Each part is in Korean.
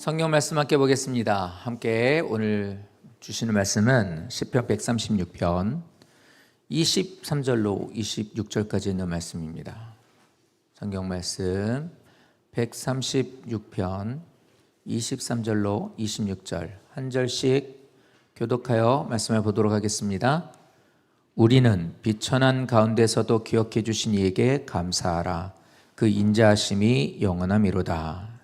성경 말씀 함께 보겠습니다. 함께 오늘 주시는 말씀은 시편 136편 23절로 26절까지 있는 말씀입니다. 성경 말씀 136편 23절로 26절 한 절씩 교독하여 말씀을 보도록 하겠습니다. 우리는 비천한 가운데서도 기억해 주신 이에게 감사하라. 그 인자하심이 영원함이로다.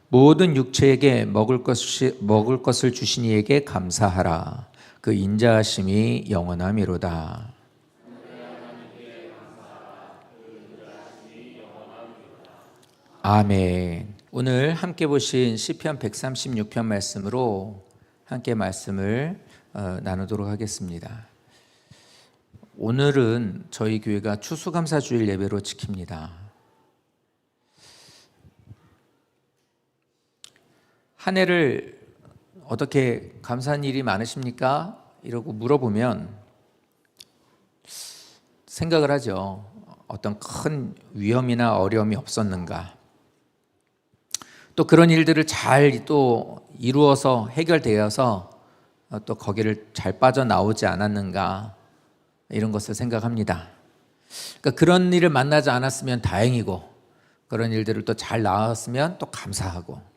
모든 육체에게 먹을 것을 주신 이에게 감사하라. 그 인자하심이 영원함이로다. 아멘. 오늘 함께 보신 시편 136편 말씀으로 함께 말씀을 나누도록 하겠습니다. 오늘은 저희 교회가 추수감사주일 예배로 지킵니다. 한 해를 어떻게 감사한 일이 많으십니까? 이러고 물어보면 생각을 하죠. 어떤 큰 위험이나 어려움이 없었는가? 또 그런 일들을 잘 또 이루어서 해결되어서 또 거기를 잘 빠져나오지 않았는가? 이런 것을 생각합니다. 그러니까 그런 일을 만나지 않았으면 다행이고 그런 일들을 또 잘 나왔으면 또 감사하고,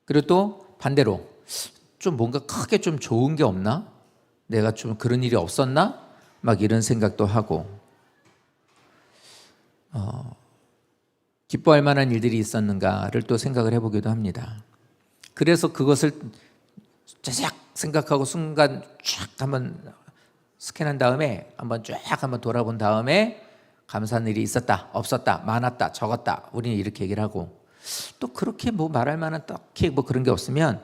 그리고 또 반대로 좀 뭔가 크게 좀 좋은 게 없나? 내가 좀 그런 일이 없었나? 막 이런 생각도 하고, 기뻐할 만한 일들이 있었는가를 또 생각을 해보기도 합니다. 그래서 그것을 짜작 생각하고 순간 쫙 한번 스캔한 다음에 한번 쫙 한번 돌아본 다음에 감사한 일이 있었다, 없었다, 많았다, 적었다, 우리는 이렇게 얘기를 하고, 또 그렇게 뭐 말할 만한 딱히 뭐 그런 게 없으면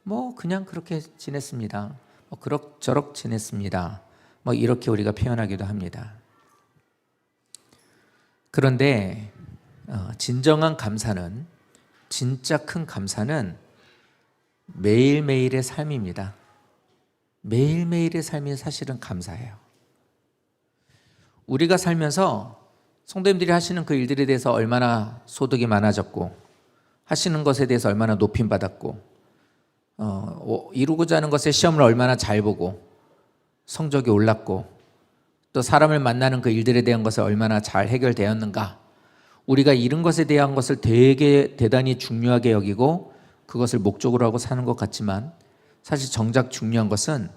뭐 그냥 그렇게 지냈습니다. 뭐 그럭저럭 지냈습니다. 뭐 이렇게 우리가 표현하기도 합니다. 그런데 진정한 감사는, 진짜 큰 감사는 매일매일의 삶입니다. 매일매일의 삶이 사실은 감사해요. 우리가 살면서 성도님들이 하시는 그 일들에 대해서 얼마나 소득이 많아졌고, 하시는 것에 대해서 얼마나 높임받았고, 이루고자 하는 것에 시험을 얼마나 잘 보고 성적이 올랐고, 또 사람을 만나는 그 일들에 대한 것을 얼마나 잘 해결되었는가. 우리가 이룬 것에 대한 것을 되게 대단히 중요하게 여기고 그것을 목적으로 하고 사는 것 같지만, 사실 정작 중요한 것은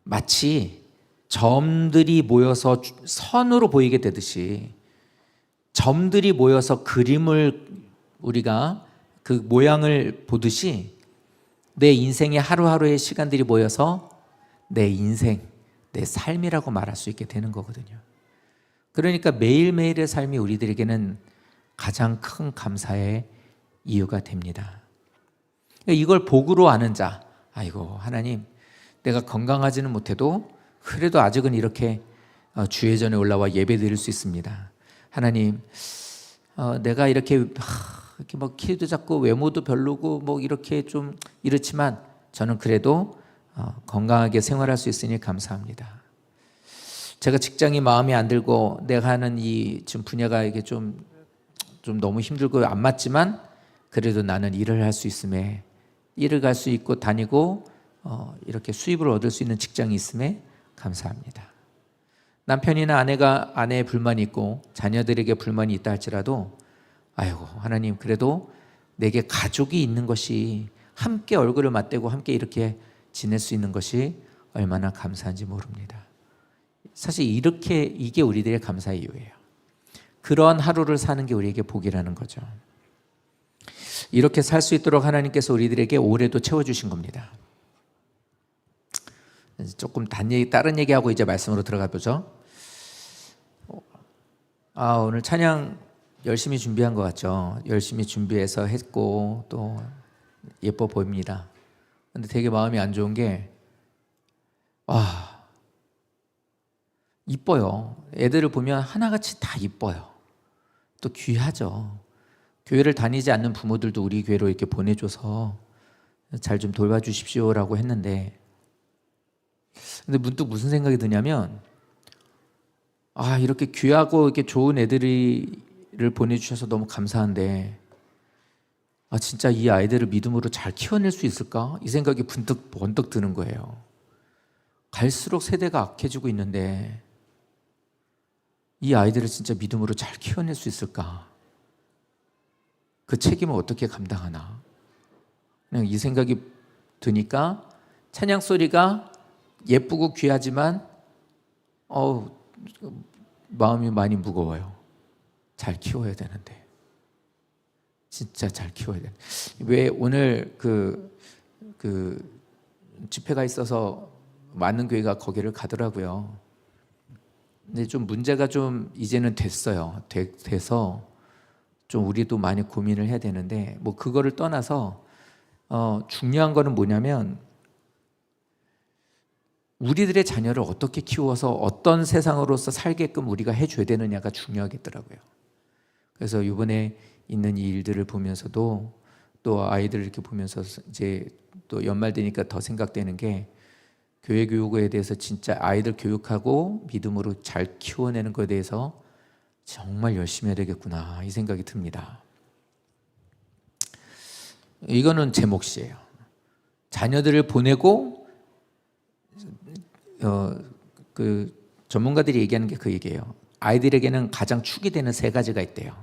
마치 점들이 모여서 선으로 보이게 되듯이, 점들이 모여서 그림을 우리가 그 모양을 보듯이 내 인생의 하루하루의 시간들이 모여서 내 인생, 내 삶이라고 말할 수 있게 되는 거거든요. 그러니까 매일매일의 삶이 우리들에게는 가장 큰 감사의 이유가 됩니다. 이걸 복으로 아는 자, 아이고 하나님, 내가 건강하지는 못해도 그래도 아직은 이렇게 주의 전에 올라와 예배 드릴 수 있습니다. 하나님, 내가 이렇게 뭐 키도 작고 외모도 별로고 뭐 이렇게 좀 이렇지만 저는 그래도 건강하게 생활할 수 있으니 감사합니다. 제가 직장이 마음에 안 들고 내가 하는 이 지금 분야가 이게 좀 너무 힘들고 안 맞지만 그래도 나는 일을 할 수 있음에, 일을 갈 수 있고 다니고 이렇게 수입을 얻을 수 있는 직장이 있음에 감사합니다. 남편이나 아내의 불만이 있고 자녀들에게 불만이 있다 할지라도, 아이고 하나님, 그래도 내게 가족이 있는 것이, 함께 얼굴을 맞대고 함께 이렇게 지낼 수 있는 것이 얼마나 감사한지 모릅니다. 사실 이게 우리들의 감사의 이유예요. 그런 하루를 사는 게 우리에게 복이라는 거죠. 이렇게 살 수 있도록 하나님께서 우리들에게 올해도 채워주신 겁니다. 조금 다른 얘기하고 이제 말씀으로 들어가 보죠. 오늘 찬양 열심히 준비한 것 같죠. 열심히 준비해서 했고 또 예뻐 보입니다. 근데 되게 마음이 안 좋은 게, 이뻐요. 애들을 보면 하나같이 다 이뻐요. 또 귀하죠. 교회를 다니지 않는 부모들도 우리 교회로 이렇게 보내줘서 잘 좀 돌봐주십시오라고 했는데, 근데 문득 무슨 생각이 드냐면, 이렇게 귀하고 이렇게 좋은 애들을 보내주셔서 너무 감사한데, 진짜 이 아이들을 믿음으로 잘 키워낼 수 있을까? 이 생각이 번뜩 드는 거예요. 갈수록 세대가 악해지고 있는데 이 아이들을 진짜 믿음으로 잘 키워낼 수 있을까? 그 책임을 어떻게 감당하나? 그냥 이 생각이 드니까 찬양 소리가 예쁘고 귀하지만 마음이 많이 무거워요. 잘 키워야 되는데, 진짜 잘 키워야 돼. 왜 오늘 그 집회가 있어서 많은 교회가 거기를 가더라고요. 근데 좀 문제가 좀 이제는 됐어요. 돼서 좀 우리도 많이 고민을 해야 되는데, 뭐 그거를 떠나서 중요한 거는 뭐냐면 우리들의 자녀를 어떻게 키워서 어떤 세상으로서 살게끔 우리가 해줘야 되느냐가 중요하겠더라고요. 그래서 이번에 있는 이 일들을 보면서도 또 아이들을 이렇게 보면서 이제 또 연말 되니까 더 생각되는 게, 교회 교육에 대해서 진짜 아이들 교육하고 믿음으로 잘 키워내는 것에 대해서 정말 열심히 해야 되겠구나, 이 생각이 듭니다. 이거는 제 몫이에요. 자녀들을 보내고 그 전문가들이 얘기하는 게 그 얘기예요. 아이들에게는 가장 축이 되는 3가지가 있대요.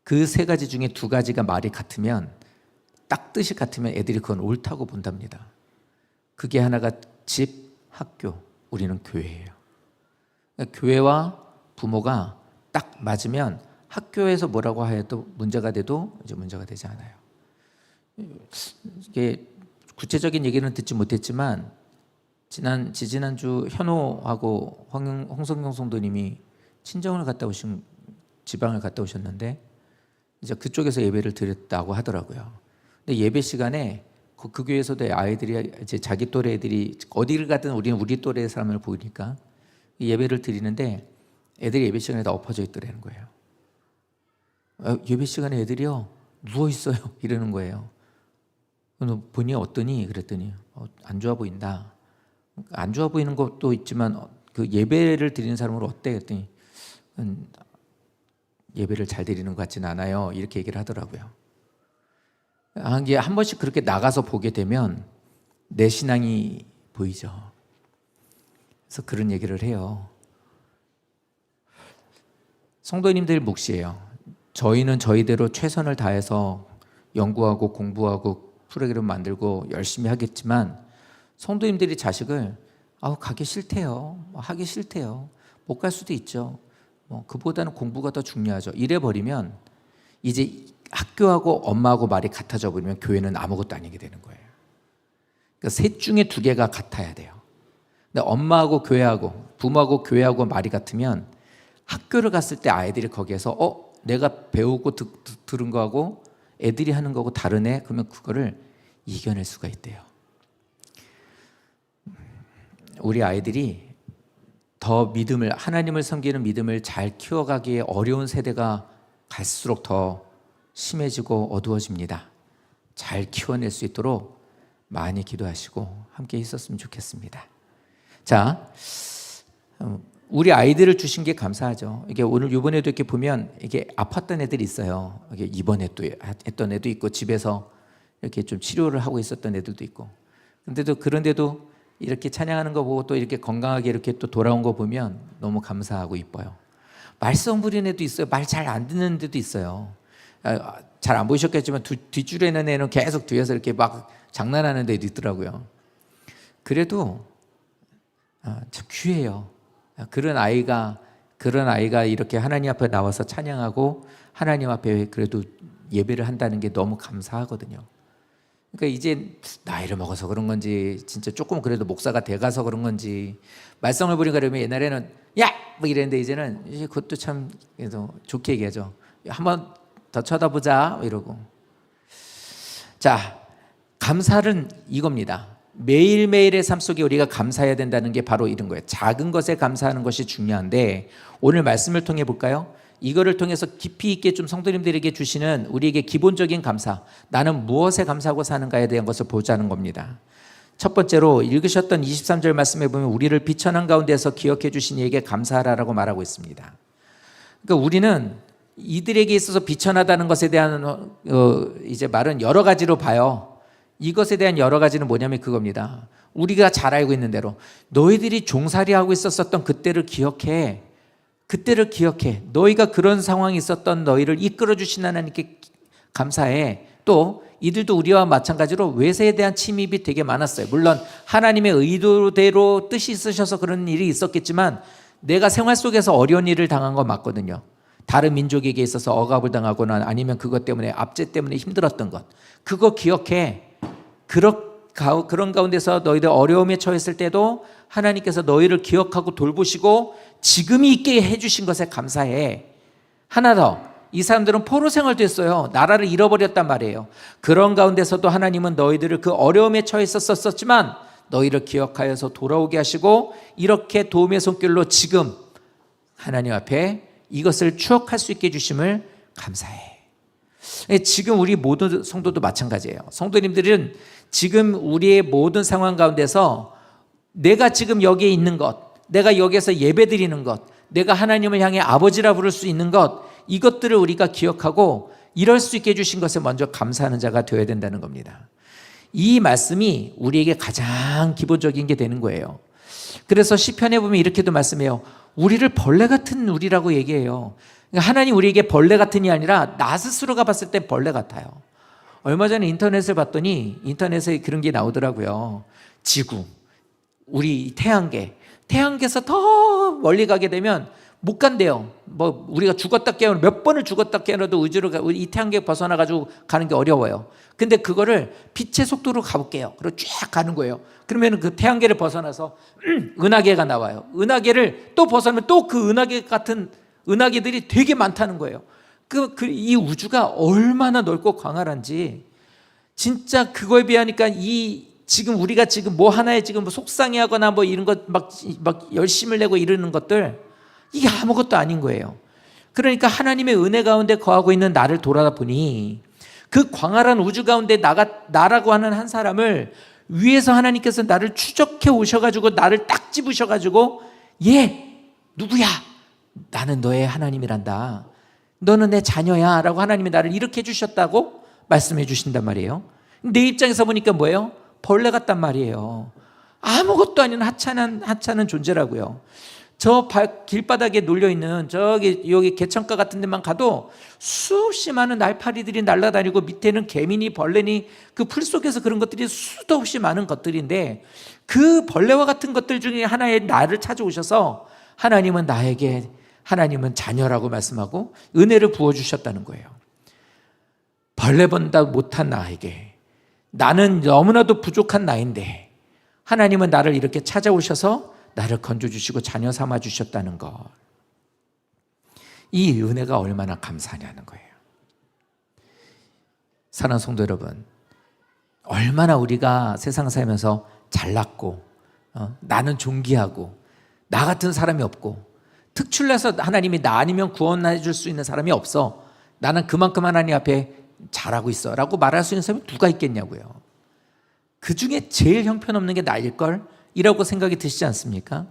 그 3가지 중에 2가지가 말이 같으면, 딱 뜻이 같으면 애들이 그건 옳다고 본답니다. 그게 하나가 집, 학교, 우리는 교회예요. 그러니까 교회와 부모가 딱 맞으면 학교에서 뭐라고 해도 문제가 돼도 이제 문제가 되지 않아요. 이게 구체적인 얘기는 듣지 못했지만 지난주 현호하고 홍성경 성도님이 친정을 갔다 오신, 지방을 갔다 오셨는데 이제 그쪽에서 예배를 드렸다고 하더라고요. 근데 예배 시간에 그 교회에서도 아이들이 이제 자기 또래 애들이 어디를 가든 우리는 우리 또래의 사람을 보니까 예배를 드리는데 애들이 예배 시간에 다 엎어져 있더라는 거예요. 예배 시간에 애들이요 누워 있어요 이러는 거예요. 본인이 어떠니? 그랬더니 안 좋아 보인다. 안 좋아 보이는 것도 있지만 그 예배를 드리는 사람으로 어때? 그랬더니 예배를 잘 드리는 것 같지는 않아요. 이렇게 얘기를 하더라고요. 이게 한 번씩 그렇게 나가서 보게 되면 내 신앙이 보이죠. 그래서 그런 얘기를 해요. 성도님들 몫이에요. 저희는 저희대로 최선을 다해서 연구하고 공부하고 프로그램 만들고 열심히 하겠지만, 성도님들이 자식을 가기 싫대요, 하기 싫대요, 못 갈 수도 있죠, 그보다는 공부가 더 중요하죠, 이래 버리면 이제 학교하고 엄마하고 말이 같아져 버리면 교회는 아무것도 아니게 되는 거예요. 그러니까 셋 중에 2개가 같아야 돼요. 근데 엄마하고 교회하고 부모하고 교회하고 말이 같으면 학교를 갔을 때 아이들이 거기에서 내가 배우고 들은 거하고 애들이 하는 거하고 다르네, 그러면 그거를 이겨낼 수가 있대요. 우리 아이들이 더 믿음을, 하나님을 섬기는 믿음을 잘 키워가기에 어려운 세대가 갈수록 더 심해지고 어두워집니다. 잘 키워낼 수 있도록 많이 기도하시고 함께 있었으면 좋겠습니다. 자, 우리 아이들을 주신 게 감사하죠. 이게 오늘 이번에도 이렇게 보면 이게 아팠던 애들이 있어요. 이게 이번에 또 했던 애도 있고 집에서 이렇게 좀 치료를 하고 있었던 애들도 있고. 그런데도 이렇게 찬양하는 거 보고 또 이렇게 건강하게 이렇게 또 돌아온 거 보면 너무 감사하고 이뻐요. 말썽 부리는 애도 있어요. 말 잘 안 듣는 애도 있어요. 잘 안 보이셨겠지만 뒷줄에 있는 애는 계속 뒤에서 이렇게 막 장난하는 애도 있더라고요. 그래도 참 귀해요. 그런 아이가 이렇게 하나님 앞에 나와서 찬양하고 하나님 앞에 그래도 예배를 한다는 게 너무 감사하거든요. 그러니까 이제 나이를 먹어서 그런 건지 진짜 조금 그래도 목사가 돼가서 그런 건지 말썽을 부리니까, 그러면 옛날에는 야! 뭐 이랬는데 이제는 그것도 참 그래도 좋게 얘기하죠. 한번 더 쳐다보자 이러고. 자, 감사는 이겁니다. 매일매일의 삶 속에 우리가 감사해야 된다는 게 바로 이런 거예요. 작은 것에 감사하는 것이 중요한데, 오늘 말씀을 통해 볼까요? 이거를 통해서 깊이 있게 좀 성도님들에게 주시는 우리에게 기본적인 감사, 나는 무엇에 감사하고 사는가에 대한 것을 보자는 겁니다. 첫 번째로 읽으셨던 23절 말씀에 보면 우리를 비천한 가운데서 기억해 주신 이에게 감사하라라고 말하고 있습니다. 그러니까 우리는 이들에게 있어서 비천하다는 것에 대한 이제 말은 여러 가지로 봐요. 이것에 대한 여러 가지는 뭐냐면 그겁니다. 우리가 잘 알고 있는 대로 너희들이 종살이하고 있었던 그때를 기억해. 그때를 기억해. 너희가 그런 상황이 있었던 너희를 이끌어 주신 하나님께 감사해. 또 이들도 우리와 마찬가지로 외세에 대한 침입이 되게 많았어요. 물론 하나님의 의도대로 뜻이 있으셔서 그런 일이 있었겠지만 내가 생활 속에서 어려운 일을 당한 건 맞거든요. 다른 민족에게 있어서 억압을 당하거나 아니면 그것 때문에 압제 때문에 힘들었던 것, 그거 기억해. 그런 가운데서 너희들 어려움에 처했을 때도 하나님께서 너희를 기억하고 돌보시고 지금이 있게 해주신 것에 감사해. 하나 더, 이 사람들은 포로 생활도 했어요. 나라를 잃어버렸단 말이에요. 그런 가운데서도 하나님은 너희들을 그 어려움에 처했었지만 너희를 기억하여서 돌아오게 하시고 이렇게 도움의 손길로 지금 하나님 앞에 이것을 추억할 수 있게 해주심을 감사해. 지금 우리 모든 성도도 마찬가지예요. 성도님들은 지금 우리의 모든 상황 가운데서 내가 지금 여기에 있는 것, 내가 여기에서 예배드리는 것, 내가 하나님을 향해 아버지라 부를 수 있는 것, 이것들을 우리가 기억하고 이럴 수 있게 해주신 것에 먼저 감사하는 자가 되어야 된다는 겁니다. 이 말씀이 우리에게 가장 기본적인 게 되는 거예요. 그래서 시편에 보면 이렇게도 말씀해요. 우리를 벌레 같은 우리라고 얘기해요. 하나님 우리에게 벌레 같은이 아니라 나 스스로가 봤을 때 벌레 같아요. 얼마 전에 인터넷을 봤더니 인터넷에 그런 게 나오더라고요. 지구, 우리 태양계에서 더 멀리 가게 되면 못 간대요. 뭐 우리가 죽었다 깨어나 몇 번을 죽었다 깨어나도 의지로 이 태양계 벗어나 가지고 가는 게 어려워요. 근데 그거를 빛의 속도로 가볼게요. 그리고 쫙 가는 거예요. 그러면 그 태양계를 벗어나서 은하계가 나와요. 은하계를 또 벗어나면 또 그 은하계 같은 은하계들이 되게 많다는 거예요. 이 우주가 얼마나 넓고 광활한지 진짜 그거에 비하니까 지금 우리가 지금 뭐 하나에 지금 뭐 속상해하거나 뭐 이런 것 막 열심을 내고 이러는 것들 이게 아무것도 아닌 거예요. 그러니까 하나님의 은혜 가운데 거하고 있는 나를 돌아보니 그 광활한 우주 가운데 나라고 하는 한 사람을 위에서 하나님께서 나를 추적해 오셔가지고 나를 딱 집으셔가지고 얘 누구야? 나는 너의 하나님이란다. 너는 내 자녀야 라고 하나님이 나를 이렇게 해주셨다고 말씀해 주신단 말이에요. 내 입장에서 보니까 뭐예요? 벌레 같단 말이에요. 아무것도 아닌 하찮은 존재라고요. 저 길바닥에 놓여있는 여기 개천가 같은 데만 가도 수없이 많은 날파리들이 날아다니고 밑에는 개미니 벌레니 그 풀 속에서 그런 것들이 수도 없이 많은 것들인데 그 벌레와 같은 것들 중에 하나의 나를 찾아오셔서 하나님은 자녀라고 말씀하고 은혜를 부어주셨다는 거예요. 벌레보다 못한 나에게 나는 너무나도 부족한 나인데 하나님은 나를 이렇게 찾아오셔서 나를 건져주시고 자녀 삼아주셨다는 것. 이 은혜가 얼마나 감사하냐는 거예요. 사랑하는 성도 여러분, 얼마나 우리가 세상 살면서 잘났고 나는 존귀하고 나 같은 사람이 없고 특출나서 하나님이 나 아니면 구원해 줄 수 있는 사람이 없어. 나는 그만큼 하나님 앞에 잘하고 있어 라고 말할 수 있는 사람이 누가 있겠냐고요. 그 중에 제일 형편없는 게 나일걸? 이라고 생각이 드시지 않습니까?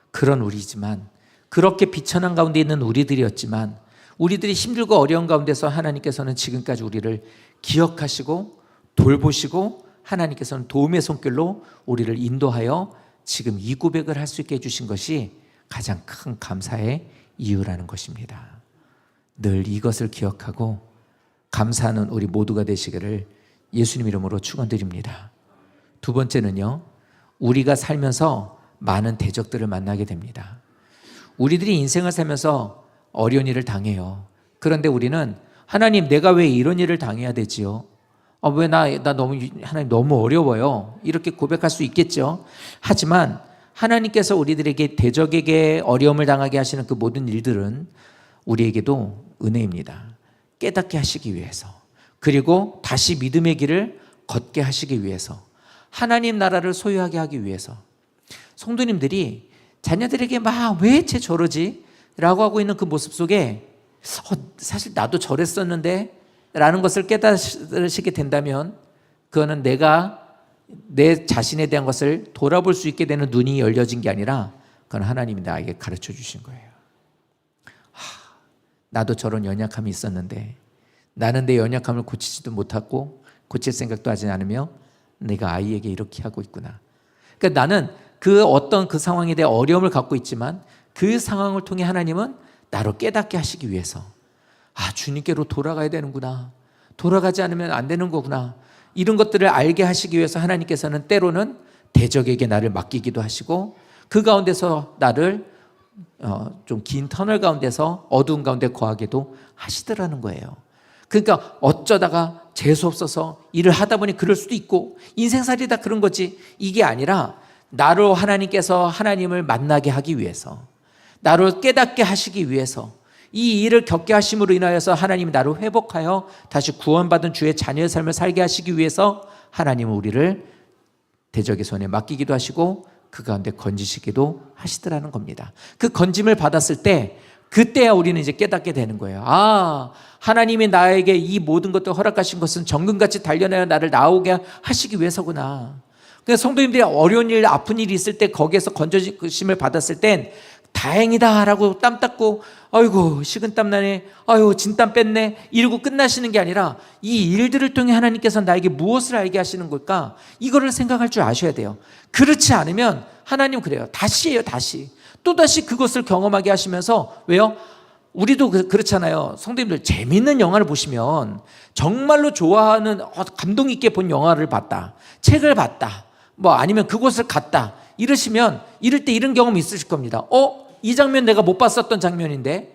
그런 우리지만 그렇게 비천한 가운데 있는 우리들이었지만 우리들이 힘들고 어려운 가운데서 하나님께서는 지금까지 우리를 기억하시고 돌보시고 하나님께서는 도움의 손길로 우리를 인도하여 지금 이 고백을 할 수 있게 해주신 것이 가장 큰 감사의 이유라는 것입니다. 늘 이것을 기억하고 감사하는 우리 모두가 되시기를 예수님 이름으로 축원드립니다. 두 번째는요, 우리가 살면서 많은 대적들을 만나게 됩니다. 우리들이 인생을 살면서 어려운 일을 당해요. 그런데 우리는 하나님 내가 왜 이런 일을 당해야 되지요? 왜 하나님 너무 어려워요. 이렇게 고백할 수 있겠죠. 하지만 하나님께서 우리들에게 대적에게 어려움을 당하게 하시는 그 모든 일들은 우리에게도 은혜입니다. 깨닫게 하시기 위해서, 그리고 다시 믿음의 길을 걷게 하시기 위해서, 하나님 나라를 소유하게 하기 위해서. 성도님들이 자녀들에게 막 왜 쟤 저러지? 라고 하고 있는 그 모습 속에 사실 나도 저랬었는데 라는 것을 깨닫으시게 된다면 그거는 내가 내 자신에 대한 것을 돌아볼 수 있게 되는 눈이 열려진 게 아니라 그건 하나님이 나에게 가르쳐 주신 거예요. 나도 저런 연약함이 있었는데 나는 내 연약함을 고치지도 못하고 고칠 생각도 하지 않으며 내가 아이에게 이렇게 하고 있구나. 그러니까 나는 그 어떤 그 상황에 대해 어려움을 갖고 있지만 그 상황을 통해 하나님은 나로 깨닫게 하시기 위해서 주님께로 돌아가야 되는구나, 돌아가지 않으면 안 되는 거구나, 이런 것들을 알게 하시기 위해서 하나님께서는 때로는 대적에게 나를 맡기기도 하시고 그 가운데서 나를 좀 긴 터널 가운데서 어두운 가운데 거하게도 하시더라는 거예요. 그러니까 어쩌다가 재수없어서 일을 하다 보니 그럴 수도 있고 인생살이 다 그런 거지, 이게 아니라 나로 하나님께서 하나님을 만나게 하기 위해서, 나로 깨닫게 하시기 위해서, 이 일을 겪게 하심으로 인하여서 하나님이 나를 회복하여 다시 구원받은 주의 자녀의 삶을 살게 하시기 위해서 하나님은 우리를 대적의 손에 맡기기도 하시고 그 가운데 건지시기도 하시더라는 겁니다. 그 건짐을 받았을 때 그때야 우리는 이제 깨닫게 되는 거예요. 하나님이 나에게 이 모든 것들 허락하신 것은 정금같이 단련하여 나를 나오게 하시기 위해서구나. 그러니까 성도님들이 어려운 일, 아픈 일이 있을 때 거기에서 건져심을 받았을 땐 다행이다 라고 땀 닦고 아이고 식은땀 나네, 아이고 진땀 뺐네 이러고 끝나시는 게 아니라 이 일들을 통해 하나님께서 나에게 무엇을 알게 하시는 걸까, 이거를 생각할 줄 아셔야 돼요. 그렇지 않으면 하나님 그래요, 다시 해요. 또다시 그것을 경험하게 하시면서, 왜요? 우리도 그렇잖아요. 성도님들 재미있는 영화를 보시면 정말로 좋아하는 감동 있게 본 영화를 봤다, 책을 봤다, 뭐 아니면 그곳을 갔다 이러시면 이럴 때 이런 경험이 있으실 겁니다. 이 장면 내가 못 봤었던 장면인데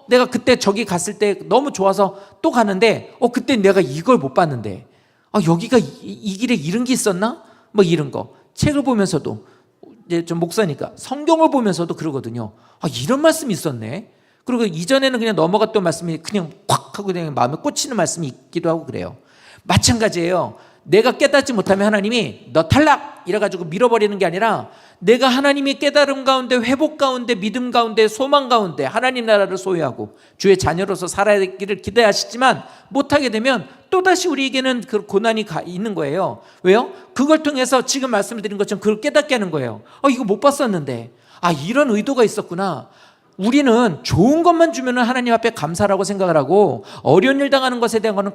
내가 그때 저기 갔을 때 너무 좋아서 또 가는데 그때 내가 이걸 못 봤는데 여기가 이 길에 이런 게 있었나? 뭐 이런 거. 책을 보면서도 이제 좀 목사니까 성경을 보면서도 그러거든요. 이런 말씀이 있었네. 그리고 이전에는 그냥 넘어갔던 말씀이 그냥 콱 하고 그냥 마음에 꽂히는 말씀이 있기도 하고 그래요. 마찬가지예요. 내가 깨닫지 못하면 하나님이 너 탈락 이래가지고 밀어버리는 게 아니라 내가 하나님의 깨달음 가운데, 회복 가운데, 믿음 가운데, 소망 가운데 하나님 나라를 소유하고 주의 자녀로서 살아야기를 기대하시지만 못하게 되면 또다시 우리에게는 그 고난이 있는 거예요. 왜요? 그걸 통해서 지금 말씀을 드린 것처럼 그걸 깨닫게 하는 거예요. 이거 못 봤었는데 이런 의도가 있었구나. 우리는 좋은 것만 주면 하나님 앞에 감사라고 생각을 하고 어려운 일 당하는 것에 대한 거는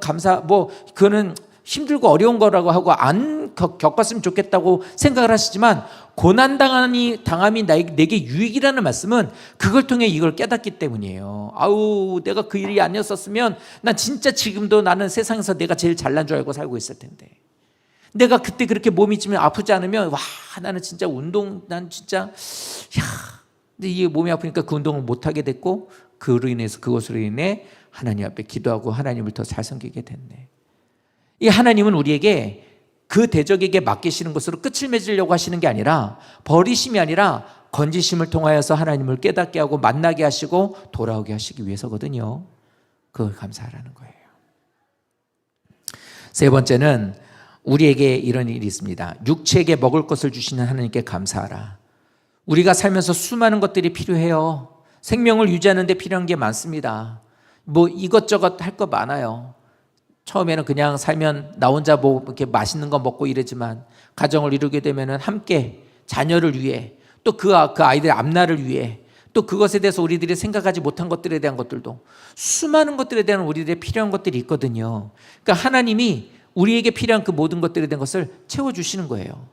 그거는 힘들고 어려운 거라고 하고 안 겪었으면 좋겠다고 생각을 하시지만 고난당함이 내게 유익이라는 말씀은 그걸 통해 이걸 깨닫기 때문이에요. 내가 그 일이 아니었었으면 난 진짜 지금도 나는 세상에서 내가 제일 잘난 줄 알고 살고 있을 텐데, 내가 그때 그렇게 몸이 좀 아프지 않으면 나는 진짜 난 진짜 근데 이게 몸이 아프니까 그 운동을 못하게 됐고 그것으로 인해 하나님 앞에 기도하고 하나님을 더 잘 섬기게 됐네. 이 하나님은 우리에게 그 대적에게 맡기시는 것으로 끝을 맺으려고 하시는 게 아니라, 버리심이 아니라 건지심을 통하여서 하나님을 깨닫게 하고 만나게 하시고 돌아오게 하시기 위해서거든요. 그걸 감사하라는 거예요. 세 번째는 우리에게 이런 일이 있습니다. 육체에게 먹을 것을 주시는 하나님께 감사하라. 우리가 살면서 수많은 것들이 필요해요. 생명을 유지하는 데 필요한 게 많습니다. 이것저것 할 거 많아요. 처음에는 그냥 살면 나 혼자 이렇게 맛있는 거 먹고 이러지만 가정을 이루게 되면 함께 자녀를 위해, 또 그 아이들의 앞날을 위해, 또 그것에 대해서 우리들이 생각하지 못한 것들에 대한 것들도, 수많은 것들에 대한 우리들의 필요한 것들이 있거든요. 그러니까 하나님이 우리에게 필요한 그 모든 것들에 대한 것을 채워주시는 거예요.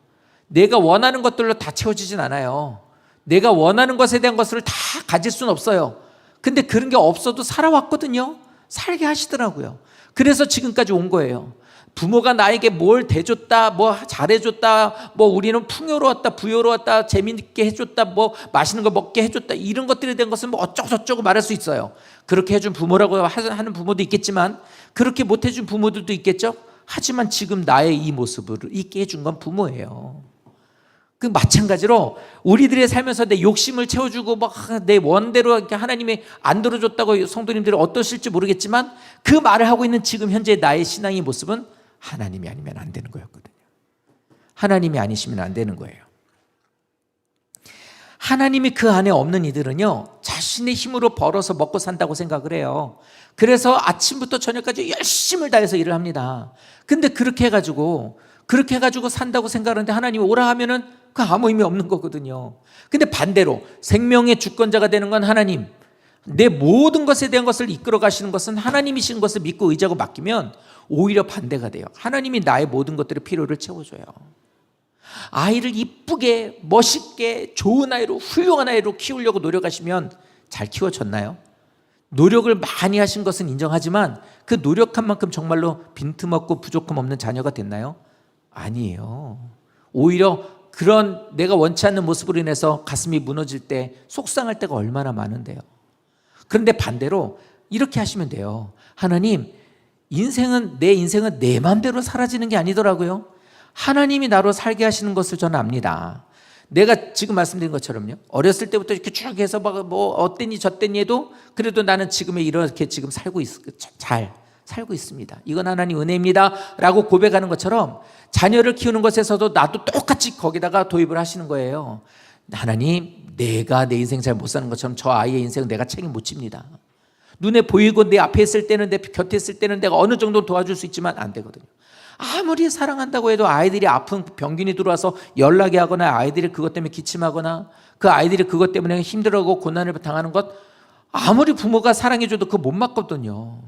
내가 원하는 것들로 다 채워지진 않아요. 내가 원하는 것에 대한 것을 다 가질 수는 없어요. 근데 그런 게 없어도 살아왔거든요. 살게 하시더라고요. 그래서 지금까지 온 거예요. 부모가 나에게 뭘 대줬다, 뭐 잘해줬다, 뭐 우리는 풍요로웠다, 부유로웠다, 재미있게 해줬다, 뭐 맛있는 거 먹게 해줬다, 이런 것들에 대한 것은 뭐 어쩌고저쩌고 말할 수 있어요. 그렇게 해준 부모라고 하는 부모도 있겠지만 그렇게 못해준 부모들도 있겠죠. 하지만 지금 나의 이 모습을 있게 해준 건 부모예요. 그 마찬가지로 우리들의 살면서 내 욕심을 채워주고 내 원대로 하나님이 안 들어줬다고 성도님들이 어떠실지 모르겠지만 그 말을 하고 있는 지금 현재 나의 신앙의 모습은 하나님이 아니면 안 되는 거였거든요. 하나님이 아니시면 안 되는 거예요. 하나님이 그 안에 없는 이들은요, 자신의 힘으로 벌어서 먹고 산다고 생각을 해요. 그래서 아침부터 저녁까지 열심을 다해서 일을 합니다. 근데 그렇게 해가지고 그렇게 해가지고 산다고 생각하는데 하나님이 오라 하면은 그 아무 의미 없는 거거든요. 근데 반대로 생명의 주권자가 되는 건 하나님, 내 모든 것에 대한 것을 이끌어 가시는 것은 하나님이신 것을 믿고 의지하고 맡기면 오히려 반대가 돼요. 하나님이 나의 모든 것들의 필요를 채워줘요. 아이를 이쁘게 멋있게 좋은 아이로 훌륭한 아이로 키우려고 노력하시면 잘 키워졌나요? 노력을 많이 하신 것은 인정하지만 그 노력한 만큼 정말로 빈틈없고 부족함 없는 자녀가 됐나요? 아니에요. 오히려 그런 내가 원치 않는 모습으로 인해서 가슴이 무너질 때 속상할 때가 얼마나 많은데요. 그런데 반대로 이렇게 하시면 돼요. 하나님, 내 인생은 내 마음대로 사라지는 게 아니더라고요. 하나님이 나로 살게 하시는 것을 저는 압니다. 내가 지금 말씀드린 것처럼요, 어렸을 때부터 이렇게 쭉 해서 뭐 어땠니 저땠니 해도 그래도 나는 지금에 이렇게 지금 잘 살고 있습니다. 이건 하나님 은혜입니다 라고 고백하는 것처럼 자녀를 키우는 것에서도 나도 똑같이 거기다가 도입을 하시는 거예요. 하나님, 내가 내 인생 잘 못 사는 것처럼 저 아이의 인생은 내가 책임 못 집니다. 눈에 보이고 내 앞에 있을 때는, 내 곁에 있을 때는 내가 어느 정도 도와줄 수 있지만 안 되거든요. 아무리 사랑한다고 해도 아이들이 아픈 병균이 들어와서 연락이 하거나 아이들이 그것 때문에 기침하거나 그 아이들이 그것 때문에 힘들어하고 고난을 당하는 것, 아무리 부모가 사랑해줘도 그거 못 막거든요.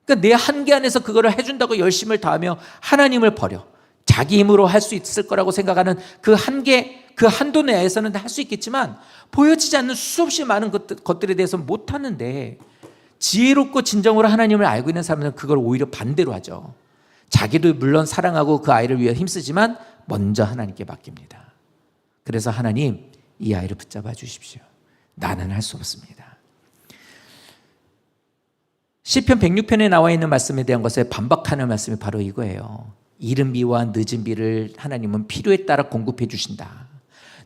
그러니까 내 한계 안에서 그거를 해준다고 열심을 다하며 하나님을 버려 자기 힘으로 할 수 있을 거라고 생각하는 그 한계, 그 한도 내에서는 할 수 있겠지만 보여지지 않는 수없이 많은 것들에 대해서 못하는데, 지혜롭고 진정으로 하나님을 알고 있는 사람은 그걸 오히려 반대로 하죠. 자기도 물론 사랑하고 그 아이를 위해 힘쓰지만 먼저 하나님께 맡깁니다. 그래서 하나님, 이 아이를 붙잡아 주십시오. 나는 할 수 없습니다. 시편 106편에 나와 있는 말씀에 대한 것에 반박하는 말씀이 바로 이거예요. 이른 비와 늦은 비를 하나님은 필요에 따라 공급해 주신다.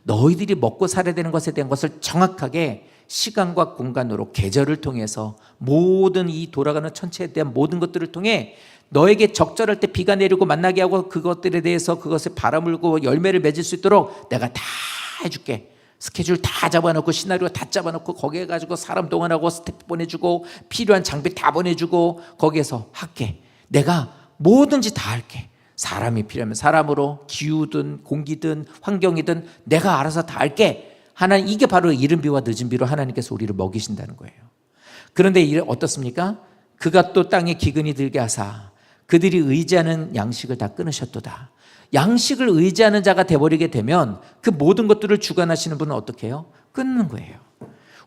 너희들이 먹고 살아야 되는 것에 대한 것을 정확하게 시간과 공간으로 계절을 통해서 모든 이 돌아가는 천체에 대한 모든 것들을 통해 너에게 적절할 때 비가 내리고 만나게 하고 그것들에 대해서 그것에 바람을고 열매를 맺을 수 있도록 내가 다 해줄게. 스케줄 다 잡아놓고 시나리오 다 잡아놓고 거기에 가지고 사람 동원하고 스태프 보내주고 필요한 장비 다 보내주고 거기에서 할게. 내가 뭐든지 다 할게. 사람이 필요하면 사람으로, 기후든 공기든 환경이든 내가 알아서 다 할게. 하나님, 이게 바로 이른 비와 늦은 비로 하나님께서 우리를 먹이신다는 거예요. 그런데 어떻습니까? 그가 또 땅에 기근이 들게 하사 그들이 의지하는 양식을 다 끊으셨도다. 양식을 의지하는 자가 돼버리게 되면 그 모든 것들을 주관하시는 분은 어떻게 해요? 끊는 거예요.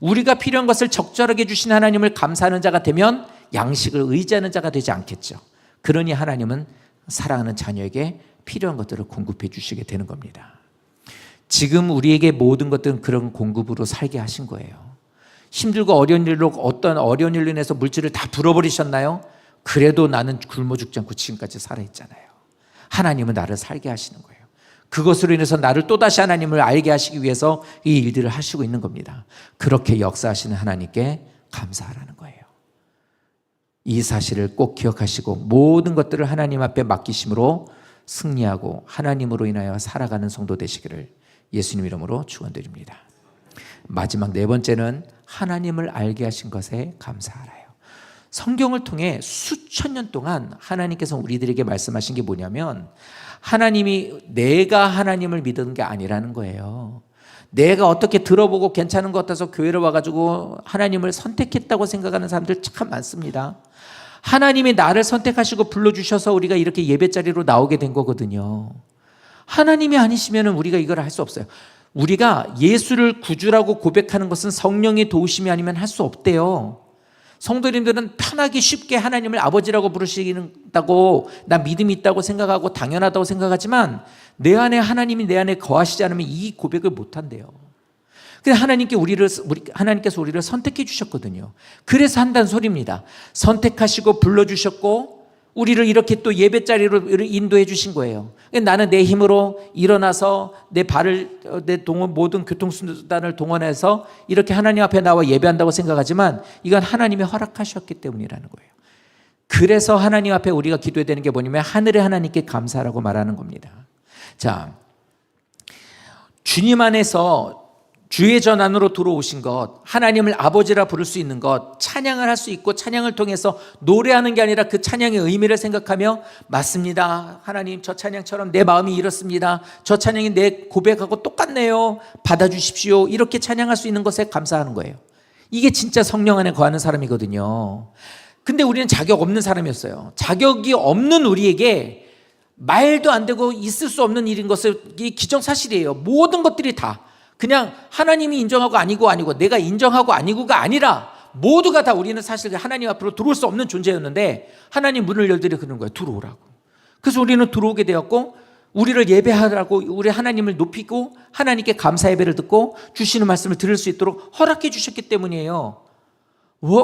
우리가 필요한 것을 적절하게 주신 하나님을 감사하는 자가 되면 양식을 의지하는 자가 되지 않겠죠. 그러니 하나님은 사랑하는 자녀에게 필요한 것들을 공급해 주시게 되는 겁니다. 지금 우리에게 모든 것들은 그런 공급으로 살게 하신 거예요. 힘들고 어려운 일로, 어떤 어려운 일로 인해서 물질을 다 불어버리셨나요? 그래도 나는 굶어 죽지 않고 지금까지 살아있잖아요. 하나님은 나를 살게 하시는 거예요. 그것으로 인해서 나를 또다시 하나님을 알게 하시기 위해서 이 일들을 하시고 있는 겁니다. 그렇게 역사하시는 하나님께 감사하라는 거예요. 이 사실을 꼭 기억하시고 모든 것들을 하나님 앞에 맡기심으로 승리하고 하나님으로 인하여 살아가는 성도 되시기를 예수님 이름으로 축원드립니다. 마지막 네 번째는 하나님을 알게 하신 것에 감사하라요. 성경을 통해 수천 년 동안 하나님께서 우리들에게 말씀하신 게 뭐냐면, 하나님이 내가 하나님을 믿은 게 아니라는 거예요. 내가 어떻게 들어보고 괜찮은 것 같아서 교회를 와가지고 하나님을 선택했다고 생각하는 사람들 참 많습니다. 하나님이 나를 선택하시고 불러주셔서 우리가 이렇게 예배자리로 나오게 된 거거든요. 하나님이 아니시면 우리가 이걸 할 수 없어요. 우리가 예수를 구주라고 고백하는 것은 성령의 도우심이 아니면 할 수 없대요. 성도님들은 편하게 쉽게 하나님을 아버지라고 부르시다고 나 믿음이 있다고 생각하고 당연하다고 생각하지만 내 안에 하나님이 내 안에 거하시지 않으면 이 고백을 못한대요. 그래서 하나님께서 우리를 선택해 주셨거든요. 그래서 한다는 소리입니다. 선택하시고 불러주셨고 우리를 이렇게 또 예배자리로 인도해 주신 거예요. 나는 내 힘으로 일어나서 내 모든 교통수단을 동원해서 이렇게 하나님 앞에 나와 예배한다고 생각하지만 이건 하나님이 허락하셨기 때문이라는 거예요. 그래서 하나님 앞에 우리가 기도해야 되는 게 뭐냐면 하늘의 하나님께 감사라고 말하는 겁니다. 자, 주님 안에서 주의 전 안으로 들어오신 것, 하나님을 아버지라 부를 수 있는 것, 찬양을 할 수 있고 찬양을 통해서 노래하는 게 아니라 그 찬양의 의미를 생각하며 맞습니다. 하나님 저 찬양처럼 내 마음이 이렇습니다. 저 찬양이 내 고백하고 똑같네요. 받아주십시오. 이렇게 찬양할 수 있는 것에 감사하는 거예요. 이게 진짜 성령 안에 거하는 사람이거든요. 근데 우리는 자격 없는 사람이었어요. 자격이 없는 우리에게 말도 안 되고 있을 수 없는 일인 것을 이 기정사실이에요. 모든 것들이 다 그냥 하나님이 인정하고 아니고 내가 인정하고 아니고가 아니라 모두가 다 우리는 사실 하나님 앞으로 들어올 수 없는 존재였는데 하나님 문을 열들여 그러는 거예요. 들어오라고. 그래서 우리는 들어오게 되었고 우리를 예배하라고 우리 하나님을 높이고 하나님께 감사 예배를 듣고 주시는 말씀을 들을 수 있도록 허락해 주셨기 때문이에요.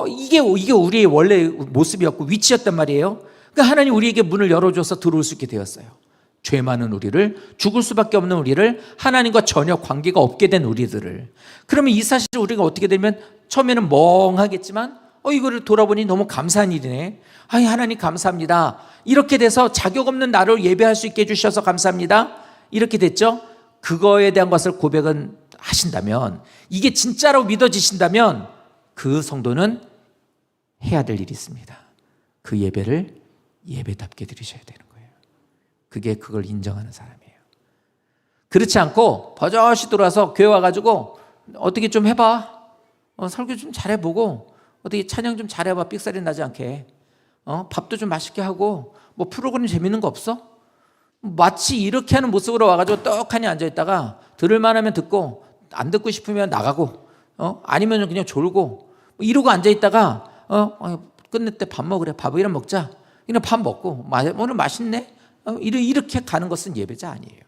이게 우리의 원래 모습이었고 위치였단 말이에요. 그러니까 하나님 우리에게 문을 열어줘서 들어올 수 있게 되었어요. 죄 많은 우리를, 죽을 수밖에 없는 우리를, 하나님과 전혀 관계가 없게 된 우리들을. 그러면 이 사실을 우리가 어떻게 되면 처음에는 멍하겠지만 이거를 돌아보니 너무 감사한 일이네. 하나님 감사합니다. 이렇게 돼서 자격 없는 나를 예배할 수 있게 해주셔서 감사합니다. 이렇게 됐죠. 그거에 대한 것을 고백은 하신다면, 이게 진짜로 믿어지신다면 그 성도는 해야 될 일이 있습니다. 그 예배를 예배답게 드리셔야 되는 거예요. 그게 그걸 인정하는 사람이에요. 그렇지 않고 버젓이 돌아서 교회 와가지고 어떻게 좀 해봐. 설교 좀 잘해보고 어떻게 찬양 좀 잘해봐. 삑사리 나지 않게. 밥도 좀 맛있게 하고 뭐 프로그램 재밌는 거 없어? 마치 이렇게 하는 모습으로 와가지고 떡하니 앉아있다가 들을 만하면 듣고 안 듣고 싶으면 나가고 아니면 그냥 졸고 이러고 앉아있다가 끝냈대. 밥 먹으래. 밥이랑 먹자. 그냥 밥 먹고 오늘 맛있네. 이렇게 가는 것은 예배자 아니에요.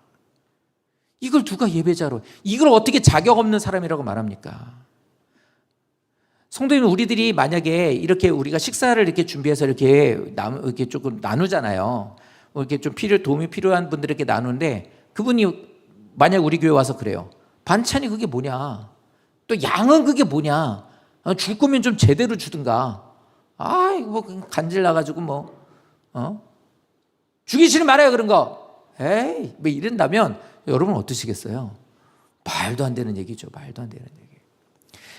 이걸 누가 예배자로, 이걸 어떻게 자격 없는 사람이라고 말합니까? 성도님, 우리들이 만약에 이렇게 우리가 식사를 이렇게 준비해서 이렇게 조금 나누잖아요. 이렇게 좀 도움이 필요한 분들에게 나누는데 그분이 만약 우리 교회 와서 그래요. 반찬이 그게 뭐냐? 또 양은 그게 뭐냐? 줄 거면 좀 제대로 주든가. 뭐 간질 나가지고 죽이지는 말아요 그런 거. 에이 뭐 이런다면 여러분 어떠시겠어요? 말도 안 되는 얘기죠. 말도 안 되는 얘기.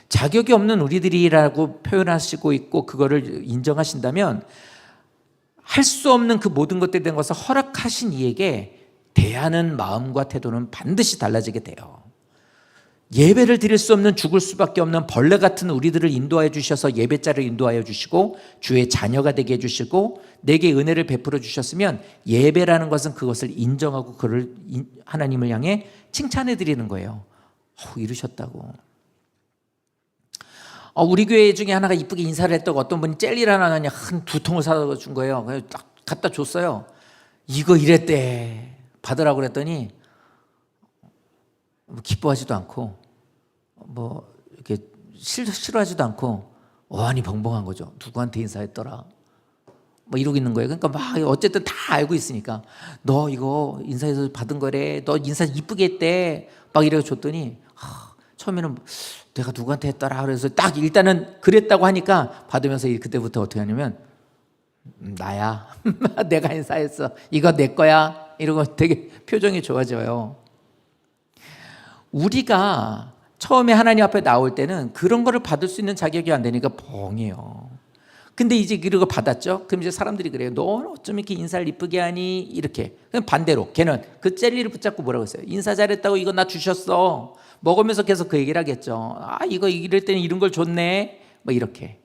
자격이 없는 우리들이라고 표현하시고 있고 그거를 인정하신다면 할 수 없는 그 모든 것들에 대한 것을 허락하신 이에게 대하는 마음과 태도는 반드시 달라지게 돼요. 예배를 드릴 수 없는 죽을 수밖에 없는 벌레 같은 우리들을 인도하여 주셔서 예배자를 인도하여 주시고 주의 자녀가 되게 해주시고 내게 은혜를 베풀어 주셨으면 예배라는 것은 그것을 인정하고 그를 하나님을 향해 칭찬해 드리는 거예요. 이러셨다고. 우리 교회 중에 하나가 이쁘게 인사를 했다고 어떤 분이 젤리를 하나 그냥 한 2통을 사다 준 거예요. 그래서 딱 갖다 줬어요. 이거 이랬대. 받으라고 그랬더니 기뻐하지도 않고 이렇게 싫어하지도 않고 어안이 벙벙한 거죠. 누구한테 인사했더라 이러고 있는 거예요. 그러니까 어쨌든 다 알고 있으니까 너 이거 인사해서 받은 거래. 너 인사 이쁘게 했대. 이래서 줬더니 처음에는 내가 누구한테 했더라. 그래서 딱 일단은 그랬다고 하니까 받으면서 그때부터 어떻게 하냐면 나야. 내가 인사했어. 이거 내 거야. 이러고 되게 표정이 좋아져요. 우리가 처음에 하나님 앞에 나올 때는 그런 거를 받을 수 있는 자격이 안 되니까 벙해요. 근데 이제 그런 거 받았죠? 그럼 이제 사람들이 그래요. 너는 어쩜 이렇게 인사를 이쁘게 하니? 이렇게. 그럼 반대로 걔는 그 젤리를 붙잡고 뭐라고 했어요? 인사 잘했다고 이거 나 주셨어. 먹으면서 계속 그 얘기를 하겠죠. 이거 이럴 때는 이런 걸 줬네. 이렇게.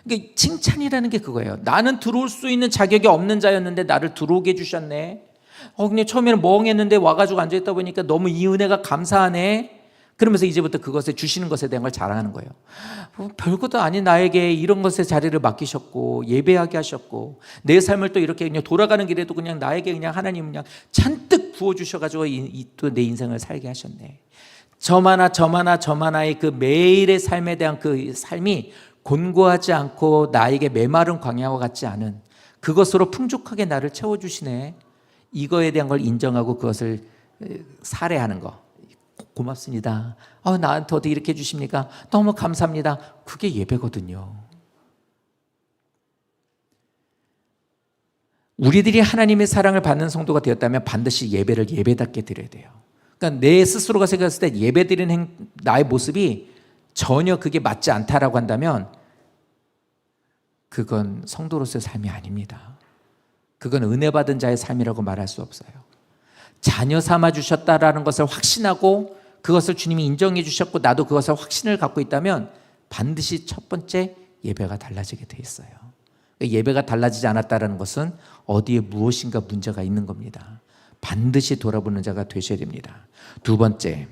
그러니까 칭찬이라는 게 그거예요. 나는 들어올 수 있는 자격이 없는 자였는데 나를 들어오게 해주셨네. 그냥 처음에는 멍했는데 와가지고 앉아있다 보니까 너무 이 은혜가 감사하네. 그러면서 이제부터 그것에 주시는 것에 대한 걸 자랑하는 거예요. 별것도 아닌 나에게 이런 것에 자리를 맡기셨고 예배하게 하셨고 내 삶을 또 이렇게 그냥 돌아가는 길에도 그냥 나에게 그냥 하나님 그냥 잔뜩 부어주셔가지고 또 내 인생을 살게 하셨네. 저마나의 그 매일의 삶에 대한 그 삶이 곤고하지 않고 나에게 메마른 광야와 같지 않은 그것으로 풍족하게 나를 채워주시네. 이거에 대한 걸 인정하고 그것을 살해하는 거. 고맙습니다. 나한테 어떻게 이렇게 해주십니까? 너무 감사합니다. 그게 예배거든요. 우리들이 하나님의 사랑을 받는 성도가 되었다면 반드시 예배를 예배답게 드려야 돼요. 그러니까 내 스스로가 생각했을 때 예배드리는 나의 모습이 전혀 그게 맞지 않다라고 한다면 그건 성도로서의 삶이 아닙니다. 그건 은혜 받은 자의 삶이라고 말할 수 없어요. 자녀 삼아 주셨다라는 것을 확신하고 그것을 주님이 인정해 주셨고 나도 그것을 확신을 갖고 있다면 반드시 첫 번째 예배가 달라지게 돼 있어요. 예배가 달라지지 않았다는 것은 어디에 무엇인가 문제가 있는 겁니다. 반드시 돌아보는 자가 되셔야 됩니다. 두 번째,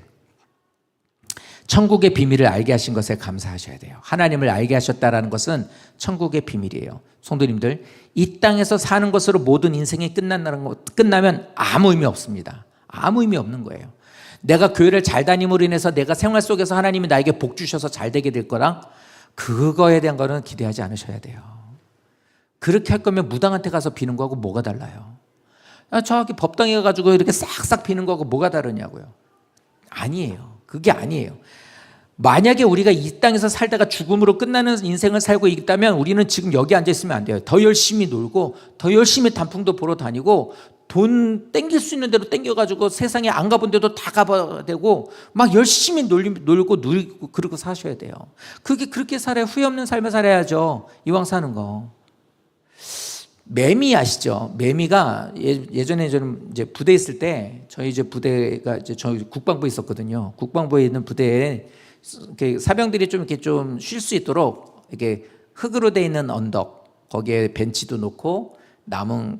천국의 비밀을 알게 하신 것에 감사하셔야 돼요. 하나님을 알게 하셨다는 것은 천국의 비밀이에요. 성도님들, 이 땅에서 사는 것으로 모든 인생이 끝나면 아무 의미 없습니다. 아무 의미 없는 거예요. 내가 교회를 잘 다님으로 인해서 내가 생활 속에서 하나님이 나에게 복 주셔서 잘 되게 될 거랑 그거에 대한 거는 기대하지 않으셔야 돼요. 그렇게 할 거면 무당한테 가서 비는 거하고 뭐가 달라요? 저기 법당에 가가지고 이렇게 싹싹 비는 거하고 뭐가 다르냐고요. 아니에요. 그게 아니에요. 만약에 우리가 이 땅에서 살다가 죽음으로 끝나는 인생을 살고 있다면 우리는 지금 여기 앉아 있으면 안 돼요. 더 열심히 놀고 더 열심히 단풍도 보러 다니고 돈 땡길 수 있는 대로 땡겨가지고 세상에 안 가본 데도 다 가봐야 되고 막 열심히 놀고 누리고 그러고 사셔야 돼요. 그게 그렇게 살아야 후회 없는 삶을 살아야죠. 이왕 사는 거. 매미 아시죠? 매미가 예전에 저는 이제 부대에 있을 때 저희 이제 부대가 이제 저희 국방부에 있었거든요. 국방부에 있는 부대에 이렇게 사병들이 좀 이렇게 좀 쉴 수 있도록 이렇게 흙으로 돼 있는 언덕 거기에 벤치도 놓고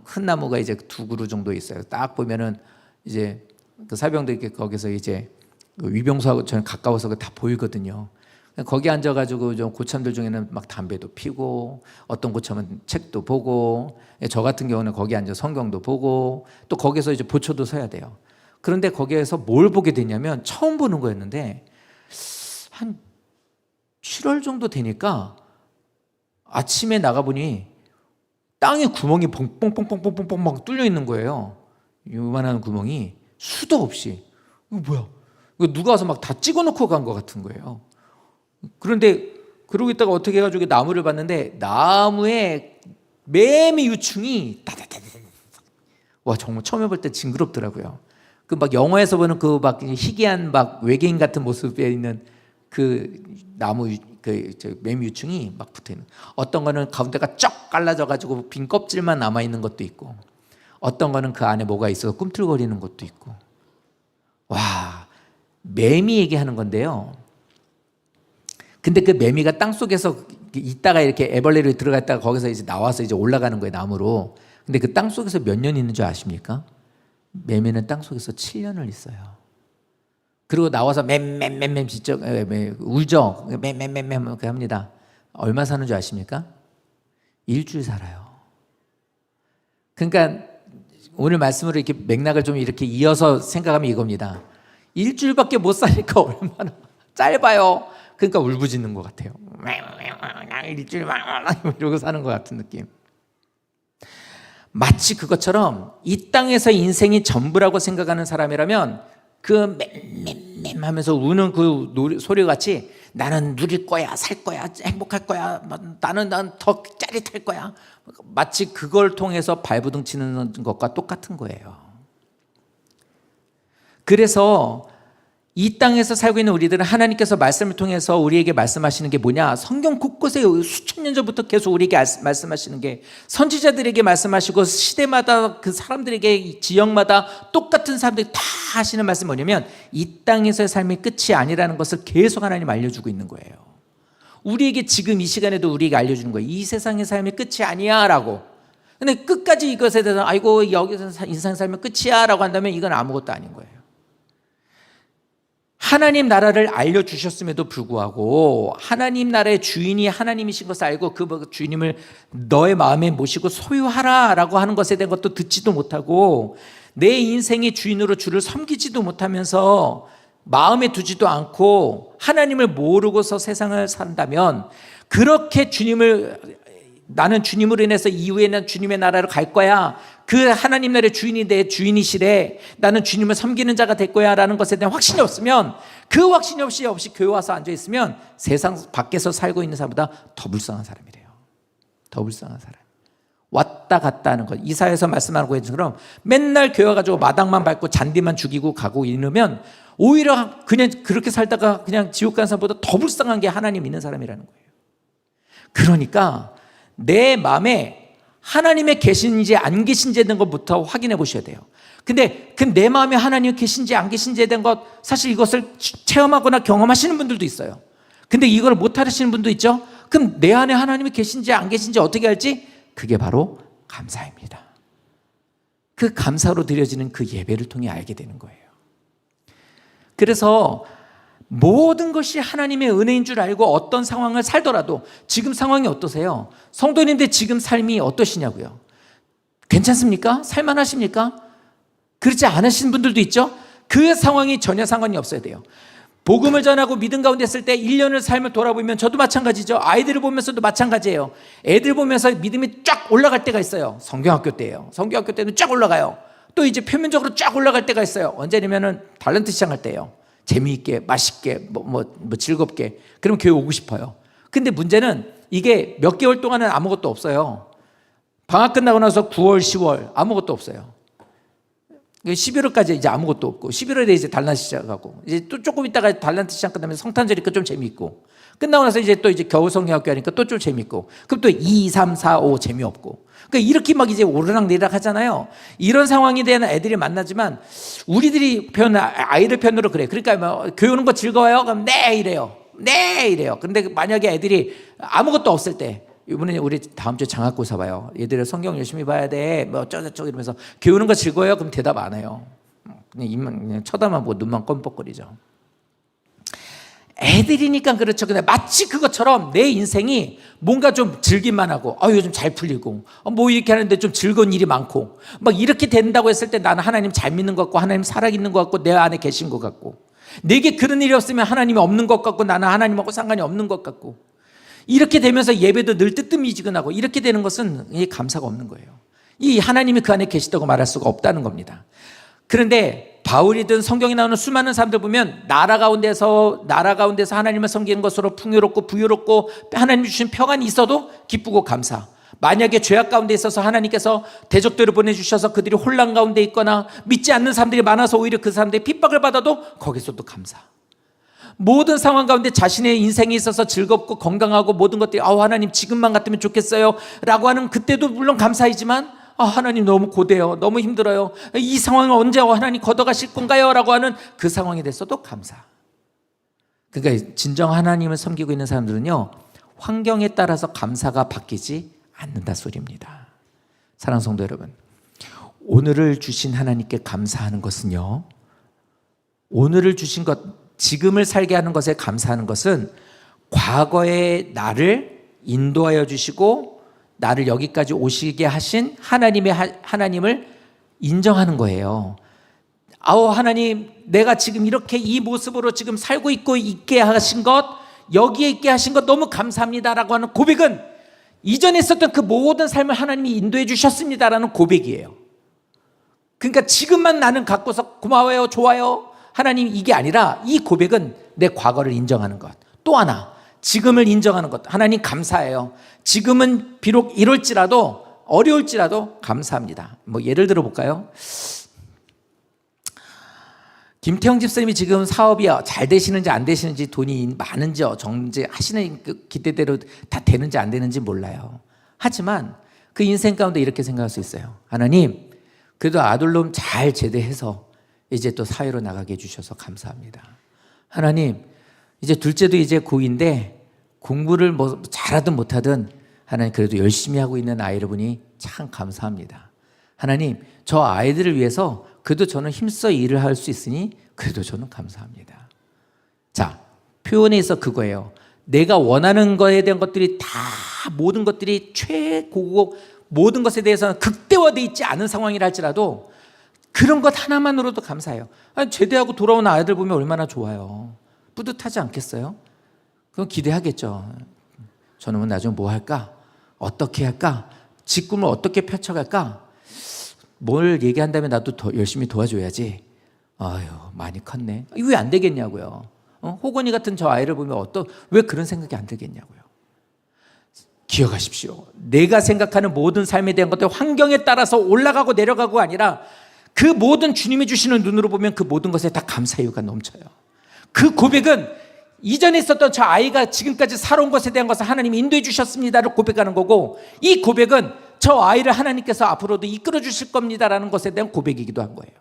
큰 나무가 이제 2그루 정도 있어요. 딱 보면은 이제 그 사병들이 이렇게 거기서 이제 위병소하고 저는 가까워서 다 보이거든요. 거기 앉아가지고 좀 고참들 중에는 막 담배도 피고 어떤 고참은 책도 보고 저 같은 경우는 거기 앉아 성경도 보고 또 거기서 이제 보초도 서야 돼요. 그런데 거기에서 뭘 보게 되냐면 처음 보는 거였는데 한 7월 정도 되니까 아침에 나가보니 땅에 구멍이 뻥뻥뻥뻥뻥뻥 막 뚫려 있는 거예요. 요만한 구멍이 수도 없이. 이거 뭐야? 이거 누가 와서 막 다 찍어놓고 간 것 같은 거예요. 그런데 그러고 있다가 어떻게 해가지고 나무를 봤는데 나무에 매미 유충이 와 정말 처음 해볼 때 징그럽더라고요. 그 막 영화에서 보는 그 막 희귀한 막 외계인 같은 모습에 있는 그 나무 매미 유충이 막 붙어 있는. 어떤 거는 가운데가 쩍 갈라져가지고 빈 껍질만 남아 있는 것도 있고, 어떤 거는 그 안에 뭐가 있어서 꿈틀거리는 것도 있고. 와, 매미 얘기하는 건데요. 근데 그 매미가 땅 속에서 있다가 이렇게 애벌레로 들어갔다가 거기서 이제 나와서 이제 올라가는 거예요, 나무로. 근데 그 땅 속에서 몇 년 있는 줄 아십니까? 매미는 땅 속에서 7년을 있어요. 그리고 나와서 맴 진짜 울죠. 맴 이렇게 합니다. 얼마 사는 줄 아십니까? 일주일 살아요. 그러니까 오늘 말씀으로 이렇게 맥락을 좀 이렇게 이어서 생각하면 이겁니다. 일주일밖에 못 사니까 얼마나 짧아요. 그러니까 울부짖는 것 같아요. 일주일 이러고 사는 것 같은 느낌. 마치 그것처럼 이 땅에서 인생이 전부라고 생각하는 사람이라면 그 맴 하면서 우는 그 소리 같이 나는 누릴 거야, 살 거야, 행복할 거야, 나는 더 짜릿할 거야. 마치 그걸 통해서 발부둥 치는 것과 똑같은 거예요. 그래서 이 땅에서 살고 있는 우리들은 하나님께서 말씀을 통해서 우리에게 말씀하시는 게 뭐냐? 성경 곳곳에 수천 년 전부터 계속 우리에게 말씀하시는 게 선지자들에게 말씀하시고 시대마다 그 사람들에게 지역마다 똑같은 사람들이 다 하시는 말씀이 뭐냐면 이 땅에서의 삶이 끝이 아니라는 것을 계속 하나님 알려주고 있는 거예요. 우리에게 지금 이 시간에도 우리에게 알려주는 거예요. 이 세상의 삶이 끝이 아니야 라고. 근데 끝까지 이것에 대해서 아이고 여기서 인생 살면 끝이야 라고 한다면 이건 아무것도 아닌 거예요. 하나님 나라를 알려주셨음에도 불구하고 하나님 나라의 주인이 하나님이신 것을 알고 그 주님을 너의 마음에 모시고 소유하라 라고 하는 것에 대한 것도 듣지도 못하고 내 인생의 주인으로 주를 섬기지도 못하면서 마음에 두지도 않고 하나님을 모르고서 세상을 산다면 그렇게 나는 주님으로 인해서 이후에는 주님의 나라로 갈 거야. 그 하나님 나라의 주인이 내 주인이시래. 나는 주님을 섬기는 자가 될 거야 라는 것에 대한 확신이 없으면 그 확신이 없이 교회 와서 앉아있으면 세상 밖에서 살고 있는 사람보다 더 불쌍한 사람이래요. 더 불쌍한 사람. 왔다 갔다 하는 것. 이사야에서 말씀하고 있는 것처럼 맨날 교회 가지고 마당만 밟고 잔디만 죽이고 가고 이러면 오히려 그냥 그렇게 살다가 그냥 지옥 가는 사람보다 더 불쌍한 게 하나님 믿는 사람이라는 거예요. 그러니까 내 마음에 하나님의 계신지 안 계신지에 대한 것부터 확인해 보셔야 돼요. 근데 그 내 마음에 하나님이 계신지 안 계신지에 대한 것, 사실 이것을 체험하거나 경험하시는 분들도 있어요. 근데 이걸 못 하시는 분도 있죠. 그럼 내 안에 하나님이 계신지 안 계신지 어떻게 알지? 그게 바로 감사입니다. 그 감사로 드려지는 그 예배를 통해 알게 되는 거예요. 그래서 모든 것이 하나님의 은혜인 줄 알고 어떤 상황을 살더라도, 지금 상황이 어떠세요? 성도님들 지금 삶이 어떠시냐고요? 괜찮습니까? 살만하십니까? 그렇지 않으신 분들도 있죠. 그 상황이 전혀 상관이 없어야 돼요. 복음을 전하고 믿음 가운데 있을 때 1년을 삶을 돌아보면 저도 마찬가지죠. 아이들을 보면서도 마찬가지예요. 애들 보면서 믿음이 쫙 올라갈 때가 있어요. 성경학교 때예요. 성경학교 때는 쫙 올라가요. 또 이제 표면적으로 쫙 올라갈 때가 있어요. 언제냐면은 탤런트 시작할 때예요. 재미있게, 맛있게, 즐겁게. 그럼 교회 오고 싶어요. 근데 문제는 이게 몇 개월 동안은 아무것도 없어요. 방학 끝나고 나서 9월, 10월 아무것도 없어요. 11월까지 이제 아무것도 없고, 11월에 이제 달란트 시작하고, 이제 또 조금 있다가 달란트 시작 끝나면 성탄절이니까 좀 재미있고, 끝나고 나서 이제 또 이제 겨울 성경학교 하니까 또 좀 재미있고, 그럼 또 2, 3, 4, 5 재미없고. 그러니까 이렇게 막 이제 오르락내리락 하잖아요. 이런 상황에 대한 애들이 만나지만, 우리들이 아이들 편으로 그래. 그러니까 뭐 교회 오는 거 즐거워요? 그럼 네 이래요. 네 이래요. 근데 만약에 애들이 아무것도 없을 때, 이번에 우리 다음 주에 장학고사 봐요. 얘들은 성경 열심히 봐야 돼. 뭐 어쩌고저쩌고 이러면서 교회 오는 거 즐거워요? 그럼 대답 안 해요. 그냥 쳐다만 보고 눈만 껌뻑거리죠. 애들이니까 그렇죠. 근데 마치 그것처럼 내 인생이 뭔가 좀 즐길만 하고, 요즘 잘 풀리고, 뭐 이렇게 하는데 좀 즐거운 일이 많고, 막 이렇게 된다고 했을 때 나는 하나님 잘 믿는 것 같고, 하나님 살아있는 것 같고, 내 안에 계신 것 같고, 내게 그런 일이 없으면 하나님이 없는 것 같고, 나는 하나님하고 상관이 없는 것 같고, 이렇게 되면서 예배도 늘 뜨뜻미지근하고, 이렇게 되는 것은 감사가 없는 거예요. 이 하나님이 그 안에 계시다고 말할 수가 없다는 겁니다. 그런데 바울이든 성경에 나오는 수많은 사람들 보면 나라 가운데서 하나님을 섬기는 것으로 풍요롭고 부유롭고 하나님 주신 평안이 있어도 기쁘고 감사. 만약에 죄악 가운데 있어서 하나님께서 대적들을 보내주셔서 그들이 혼란 가운데 있거나 믿지 않는 사람들이 많아서 오히려 그 사람들이 핍박을 받아도 거기서도 감사. 모든 상황 가운데 자신의 인생에 있어서 즐겁고 건강하고 모든 것들이 하나님 지금만 같으면 좋겠어요 라고 하는 그때도 물론 감사이지만, 하나님 너무 고대요, 너무 힘들어요, 이 상황을 언제 하나님 걷어가실 건가요? 라고 하는 그 상황에 대해서도 감사. 그러니까 진정 하나님을 섬기고 있는 사람들은요, 환경에 따라서 감사가 바뀌지 않는다 소리입니다. 사랑하는 성도 여러분, 오늘을 주신 하나님께 감사하는 것은요, 오늘을 주신 것, 지금을 살게 하는 것에 감사하는 것은 과거의 나를 인도하여 주시고 나를 여기까지 오시게 하신 하나님을 인정하는 거예요. 하나님, 내가 지금 이렇게 이 모습으로 지금 살고 있게 하신 것, 여기에 있게 하신 것 너무 감사합니다라고 하는 고백은 이전에 있었던 그 모든 삶을 하나님이 인도해 주셨습니다라는 고백이에요. 그러니까 지금만 나는 갖고서 고마워요, 좋아요, 하나님, 이게 아니라 이 고백은 내 과거를 인정하는 것. 또 하나, 지금을 인정하는 것. 하나님 감사해요. 지금은 비록 이럴지라도, 어려울지라도 감사합니다. 뭐 예를 들어 볼까요? 김태형 집사님이 지금 사업이 잘 되시는지 안 되시는지, 돈이 많은지 적는지, 하시는 그 기대대로 다 되는지 안 되는지 몰라요. 하지만 그 인생 가운데 이렇게 생각할 수 있어요. 하나님, 그래도 아들놈 잘 제대해서 이제 또 사회로 나가게 해주셔서 감사합니다. 하나님, 이제 둘째도 이제 고2인데 공부를 뭐 잘하든 못하든 하나님 그래도 열심히 하고 있는 아이를 보니 참 감사합니다. 하나님, 저 아이들을 위해서 그래도 저는 힘써 일을 할 수 있으니 그래도 저는 감사합니다. 자, 표현에 있어 그거예요. 내가 원하는 거에 대한 것들이 다, 모든 것들이 최고고 모든 것에 대해서는 극대화되어 있지 않은 상황이라 할지라도 그런 것 하나만으로도 감사해요. 제대하고 돌아온 아이들 보면 얼마나 좋아요. 뿌듯하지 않겠어요? 그럼 기대하겠죠. 저놈은 나중에 뭐 할까? 어떻게 할까? 직군을 어떻게 펼쳐갈까? 뭘 얘기한다면 나도 더 열심히 도와줘야지. 많이 컸네. 왜 안 되겠냐고요. 호건이 같은 저 아이를 보면 왜 그런 생각이 안 들겠냐고요. 기억하십시오. 내가 생각하는 모든 삶에 대한 것들 환경에 따라서 올라가고 내려가고가 아니라 그 모든 주님이 주시는 눈으로 보면 그 모든 것에 다 감사 이유가 넘쳐요. 그 고백은 이전에 있었던 저 아이가 지금까지 살아온 것에 대한 것을 하나님이 인도해 주셨습니다를 고백하는 거고, 이 고백은 저 아이를 하나님께서 앞으로도 이끌어 주실 겁니다라는 것에 대한 고백이기도 한 거예요.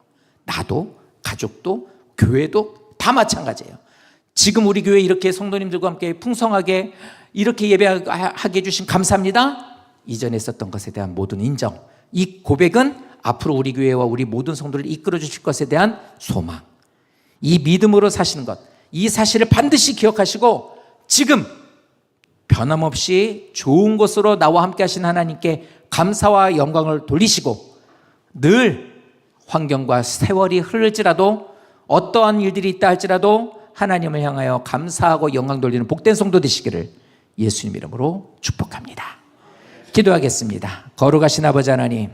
나도, 가족도, 교회도 다 마찬가지예요. 지금 우리 교회 이렇게 성도님들과 함께 풍성하게 이렇게 예배하게 해주신 감사합니다. 이전에 있었던 것에 대한 모든 인정, 이 고백은 앞으로 우리 교회와 우리 모든 성도를 이끌어 주실 것에 대한 소망, 이 믿음으로 사시는 것, 이 사실을 반드시 기억하시고 지금 변함없이 좋은 것으로 나와 함께 하신 하나님께 감사와 영광을 돌리시고, 늘 환경과 세월이 흐를지라도 어떠한 일들이 있다 할지라도 하나님을 향하여 감사하고 영광 돌리는 복된 성도 되시기를 예수님 이름으로 축복합니다. 기도하겠습니다. 거룩하신 아버지 하나님,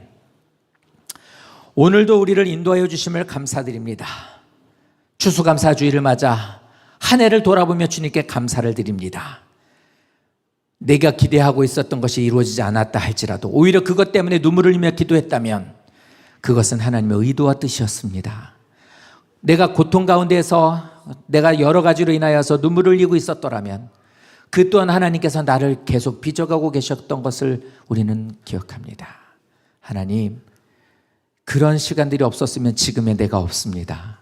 오늘도 우리를 인도하여 주심을 감사드립니다. 추수감사주의를 맞아 한 해를 돌아보며 주님께 감사를 드립니다. 내가 기대하고 있었던 것이 이루어지지 않았다 할지라도 오히려 그것 때문에 눈물을 흘리며 기도했다면 그것은 하나님의 의도와 뜻이었습니다. 내가 고통 가운데에서 내가 여러 가지로 인하여서 눈물을 흘리고 있었더라면 그 또한 하나님께서 나를 계속 빚어가고 계셨던 것을 우리는 기억합니다. 하나님, 그런 시간들이 없었으면 지금의 내가 없습니다.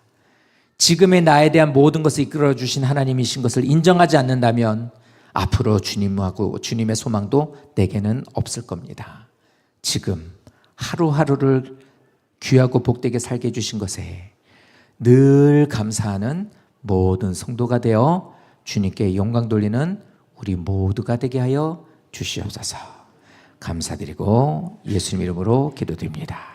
지금의 나에 대한 모든 것을 이끌어 주신 하나님이신 것을 인정하지 않는다면 앞으로 주님하고 주님의 소망도 내게는 없을 겁니다. 지금 하루하루를 귀하고 복되게 살게 해주신 것에 늘 감사하는 모든 성도가 되어 주님께 영광 돌리는 우리 모두가 되게 하여 주시옵소서. 감사드리고 예수님 이름으로 기도드립니다.